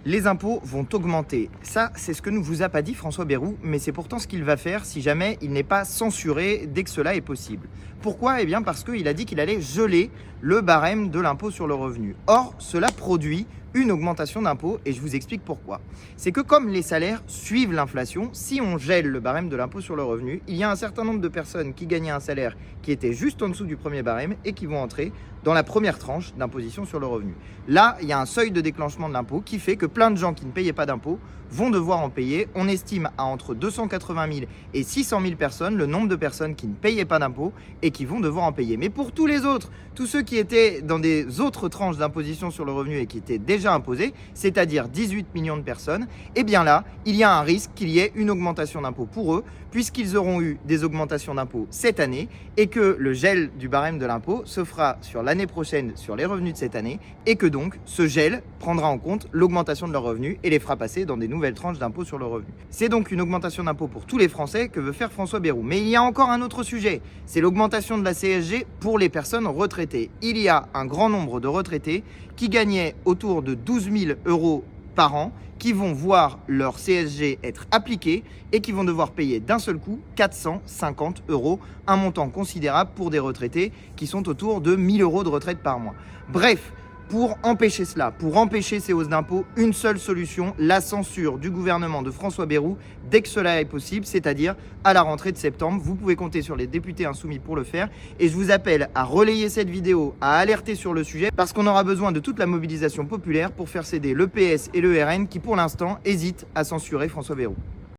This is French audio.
Les impôts vont augmenter. Ça, c'est ce que ne vous a pas dit François Bayrou, mais c'est pourtant ce qu'il va faire si jamais il n'est pas censuré dès que cela est possible. Pourquoi ? Eh bien parce qu'il a dit qu'il allait geler le barème de l'impôt sur le revenu. Or, cela produit une augmentation d'impôts et je vous explique pourquoi. C'est que comme les salaires suivent l'inflation, si on gèle le barème de l'impôt sur le revenu, il y a un certain nombre de personnes qui gagnaient un salaire qui était juste en dessous du premier barème et qui vont entrer dans la première tranche d'imposition sur le revenu. Là, il y a un seuil de déclenchement de l'impôt qui fait que plein de gens qui ne payaient pas d'impôts vont devoir en payer. On estime à entre 280 000 et 600 000 personnes le nombre de personnes qui ne payaient pas d'impôts et qui vont devoir en payer. Mais pour tous les autres, tous ceux qui étaient dans des autres tranches d'imposition sur le revenu et qui étaient déjà imposés, c'est-à-dire 18 millions de personnes, eh bien là, il y a un risque qu'il y ait une augmentation d'impôts pour eux, puisqu'ils auront eu des augmentations d'impôts cette année et que le gel du barème de l'impôt se fera sur l'année prochaine sur les revenus de cette année et que donc ce gel prendra en compte l'augmentation de leurs revenus et les fera passer dans des nouvelles tranches d'impôt sur le revenu. C'est donc une augmentation d'impôt pour tous les Français que veut faire François Bayrou. Mais il y a encore un autre sujet, c'est l'augmentation de la CSG pour les personnes retraitées. Il y a un grand nombre de retraités qui gagnaient autour de 12 000 € par an, qui vont voir leur CSG être appliquée et qui vont devoir payer d'un seul coup 450 €, un montant considérable pour des retraités qui sont autour de 1 000 € de retraite par mois. Bref, pour empêcher cela, pour empêcher ces hausses d'impôts, une seule solution, la censure du gouvernement de François Bayrou dès que cela est possible, c'est-à-dire à la rentrée de septembre. Vous pouvez compter sur les députés insoumis pour le faire et je vous appelle à relayer cette vidéo, à alerter sur le sujet parce qu'on aura besoin de toute la mobilisation populaire pour faire céder le PS et le RN qui pour l'instant hésitent à censurer François Bayrou.